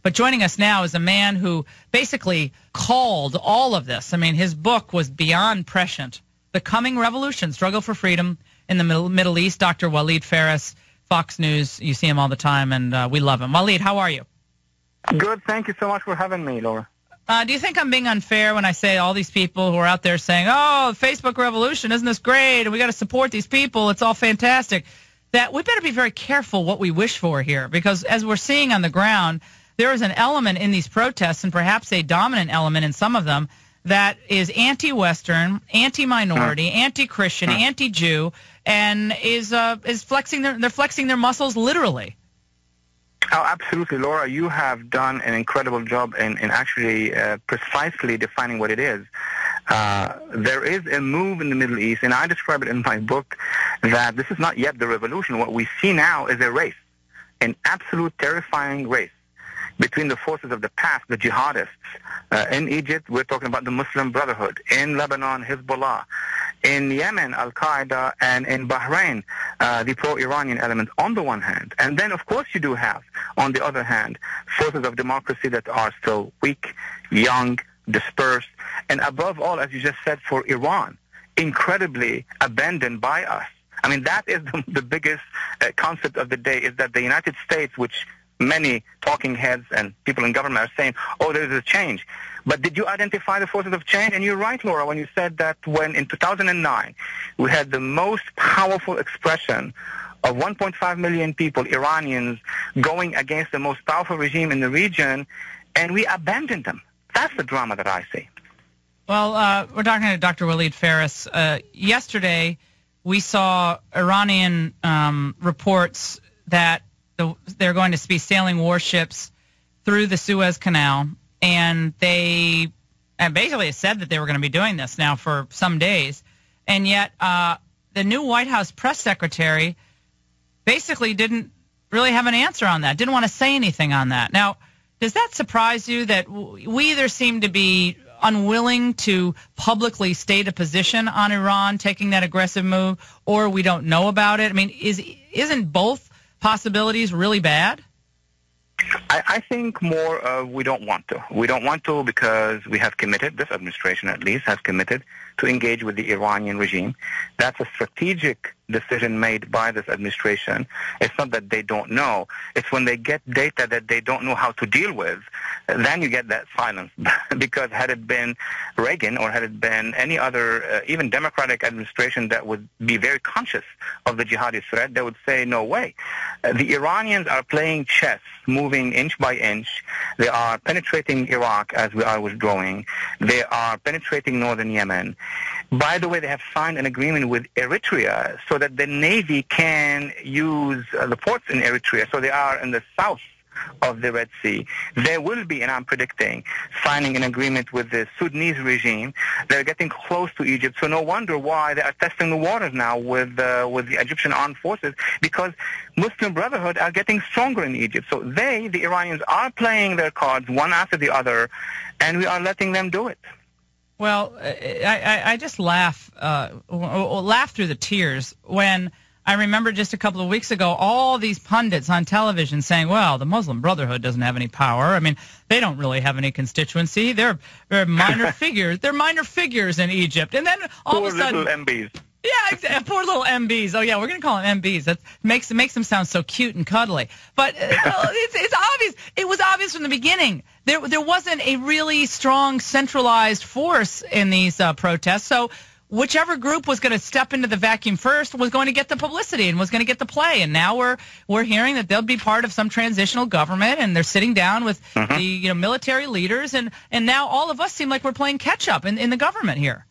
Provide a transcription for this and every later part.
But joining us now is a man who basically called all of this. I mean, his book was beyond prescient. The Coming Revolution, Struggle for Freedom in the Middle East. Dr. Walid Phares, Fox News. You see him all the time, and we love him. Walid, how are you? Good. Thank you so much for having me, Laura. Do you think I'm being unfair when I say all these people who are out there saying, oh, Facebook revolution, isn't this great, and we got to support these people, it's all fantastic, that we better be very careful what we wish for here, because as we're seeing on the ground, there is an element in these protests, and perhaps a dominant element in some of them, that is anti-Western, anti-minority, anti-Christian, anti-Jew, and is flexing their muscles literally. Oh, absolutely, Laura. You have done an incredible job in actually precisely defining what it is. There is a move in the Middle East, and I describe it in my book, that this is not yet the revolution. What we see now is a race, an absolute terrifying race between the forces of the past, the jihadists. In Egypt, we're talking about the Muslim Brotherhood. In Lebanon, Hezbollah. In Yemen, Al-Qaeda, and in Bahrain, the pro-Iranian element on the one hand. And then, of course, you do have, on the other hand, forces of democracy that are still weak, young, dispersed, and above all, as you just said, for Iran, incredibly abandoned by us. I mean, that is the biggest concept of the day, is that the United States, which many talking heads and people in government are saying, oh, there's a change. But did you identify the forces of change? And you're right, Laura, when you said that when in 2009 we had the most powerful expression of 1.5 million people, Iranians, going against the most powerful regime in the region, and we abandoned them. That's the drama that I see. Well, we're talking to Dr. Walid Phares. Yesterday, we saw Iranian reports that they're going to be sailing warships through the Suez Canal, and they basically said that they were going to be doing this now for some days. And yet the new White House press secretary basically didn't really have an answer on that, didn't want to say anything on that. Now, does that surprise you that we either seem to be unwilling to publicly state a position on Iran taking that aggressive move, or we don't know about it? I mean, isn't both possibilities really bad? I think more of we don't want to. We don't want to because we have committed, this administration at least, has committed to engage with the Iranian regime. That's a strategic decision made by this administration. It's not that they don't know. It's when they get data that they don't know how to deal with, then you get that silence. Because had it been Reagan or had it been any other, even Democratic administration that would be very conscious of the jihadi threat, they would say, no way. The Iranians are playing chess, moving inch by inch. They are penetrating Iraq as we are withdrawing. They are penetrating northern Yemen. By the way, they have signed an agreement with Eritrea so that the Navy can use the ports in Eritrea. So they are in the south of the Red Sea. There will be, and I'm predicting, signing an agreement with the Sudanese regime. They're getting close to Egypt, so no wonder why they are testing the waters now with the Egyptian armed forces, because Muslim Brotherhood are getting stronger in Egypt. So the Iranians, are playing their cards one after the other, and we are letting them do it. Well, I just laugh through the tears when I remember just a couple of weeks ago all these pundits on television saying, well, the Muslim Brotherhood doesn't have any power. I mean, they don't really have any constituency. They're minor figures. They're minor figures in Egypt. And then all of a sudden, little MBs. Yeah, poor little MBs. Oh, yeah, we're going to call them MBs. That makes them sound so cute and cuddly. But it's obvious. It was obvious from the beginning. There wasn't a really strong centralized force in these protests. So whichever group was going to step into the vacuum first was going to get the publicity and was going to get the play. And now we're hearing that they'll be part of some transitional government, and they're sitting down with the military leaders, and now all of us seem like we're playing catch up in the government here.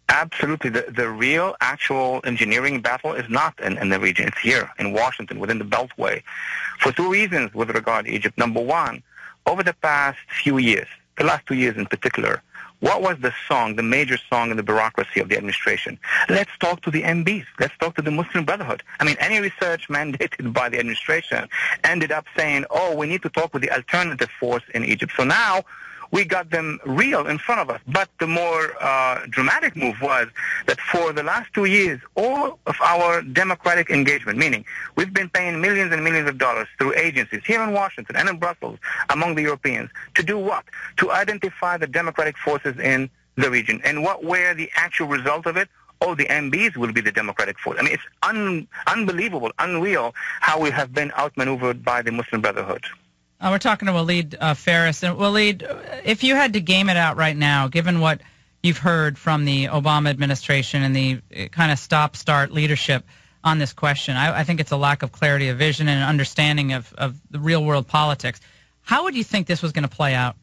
Absolutely. The real, actual engineering battle is not in the region. It's here in Washington, within the Beltway, for two reasons with regard to Egypt. Number one, over the past few years, the last 2 years in particular, what was the major song in the bureaucracy of the administration? Let's talk to the MBs. Let's talk to the Muslim Brotherhood. I mean, any research mandated by the administration ended up saying, oh, we need to talk with the alternative force in Egypt. So now we got them real in front of us. But the more dramatic move was that for the last 2 years, all of our democratic engagement, meaning we've been paying millions and millions of dollars through agencies here in Washington and in Brussels among the Europeans to do what? To identify the democratic forces in the region. And what were the actual result of it? Oh, the MBs will be the democratic force. I mean, it's unbelievable, unreal how we have been outmaneuvered by the Muslim Brotherhood. We're talking to Walid Phares. And Walid, if you had to game it out right now, given what you've heard from the Obama administration and the kind of stop-start leadership on this question, I think it's a lack of clarity of vision and understanding of the real-world politics. How would you think this was going to play out?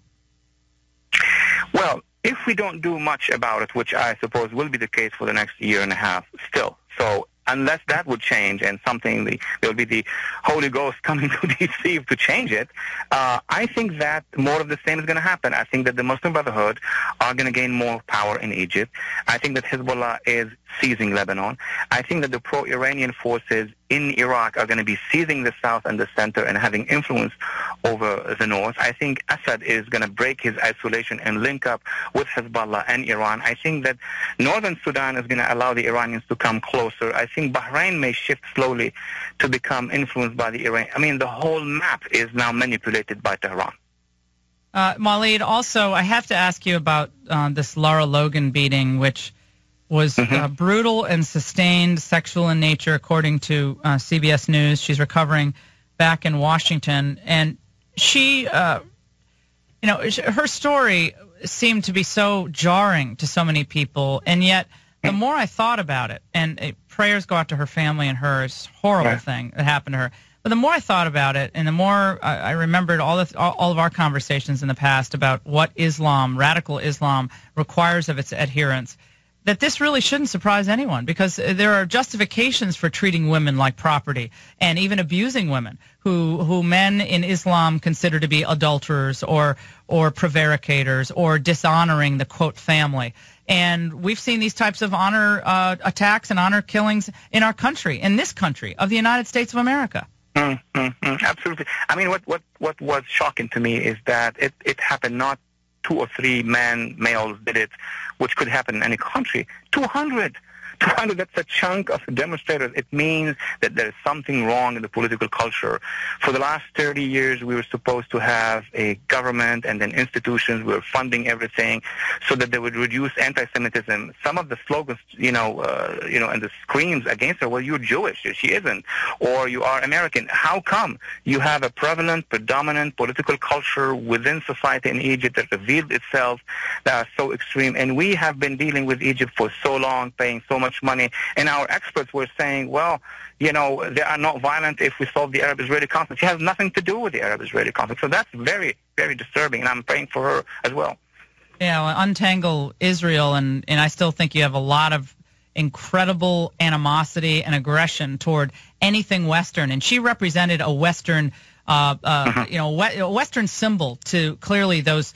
Well, if we don't do much about it, which I suppose will be the case for the next year and a half still, so unless that would change and something, there will be the Holy Ghost coming to deceive to change it, I think that more of the same is going to happen. I think that the Muslim Brotherhood are going to gain more power in Egypt. I think that Hezbollah is seizing Lebanon. I think that the pro-Iranian forces in Iraq are going to be seizing the south and the center and having influence over the north. I think Assad is going to break his isolation and link up with Hezbollah and Iran. I think that northern Sudan is going to allow the Iranians to come closer. I think Bahrain may shift slowly to become influenced by the Iran. I mean, the whole map is now manipulated by Tehran. Walid, also, I have to ask you about this Lara Logan beating, which was brutal and sustained, sexual in nature, according to CBS News. She's recovering back in Washington. And she, her story seemed to be so jarring to so many people. And yet, the more I thought about it, and prayers go out to her family and her, it's a horrible thing that happened to her. But the more I thought about it, and the more I remembered all of our conversations in the past about what Islam, radical Islam, requires of its adherents, that this really shouldn't surprise anyone, because there are justifications for treating women like property and even abusing women who men in Islam consider to be adulterers or prevaricators or dishonoring the, quote, family. And we've seen these types of honor attacks and honor killings in our country, in this country of the United States of America. Absolutely. I mean, what was shocking to me is that it happened not 2 or 3 males did it, which could happen in any country. 200, that's a chunk of demonstrators. It means that there is something wrong in the political culture. For the last 30 years, we were supposed to have a government and then institutions. We were funding everything so that they would reduce anti-Semitism. Some of the slogans, and the screams against her, well, you're Jewish. She isn't. Or you are American. How come you have a predominant political culture within society in Egypt that revealed itself that are so extreme? And we have been dealing with Egypt for so long, paying so much money, and our experts were saying, well, they are not violent if we solve the Arab-Israeli conflict. It has nothing to do with the Arab-Israeli conflict. So that's very, very disturbing, and I'm praying for her as well. Yeah, untangle Israel, and I still think you have a lot of incredible animosity and aggression toward anything Western, and she represented a Western, a Western symbol to clearly those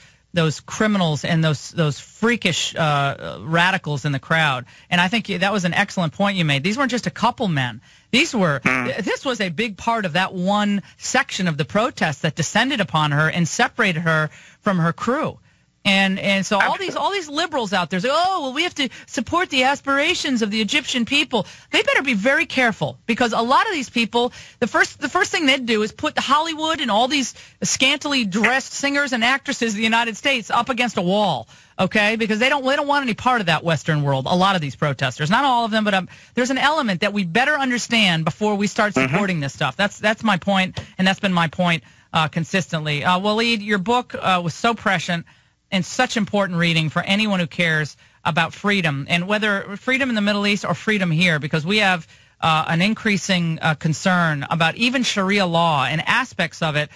criminals and those freakish radicals in the crowd. And I think that was an excellent point you made. These weren't just a couple men. This was a big part of that one section of the protest that descended upon her and separated her from her crew. And so all these liberals out there say, oh, well, we have to support the aspirations of the Egyptian people. They better be very careful, because a lot of these people, the first thing they'd do is put Hollywood and all these scantily dressed singers and actresses of the United States up against a wall, okay? Because they don't want any part of that Western world. A lot of these protesters, not all of them, but there's an element that we better understand before we start supporting this stuff. That's my point, and that's been my point consistently. Walid, your book was so prescient and such important reading for anyone who cares about freedom, and whether freedom in the Middle East or freedom here, because we have an increasing concern about even Sharia law and aspects of it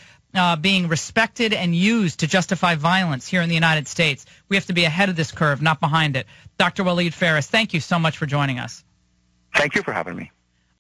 being respected and used to justify violence here in the United States. We have to be ahead of this curve, not behind it. Dr. Walid Phares, thank you so much for joining us. Thank you for having me.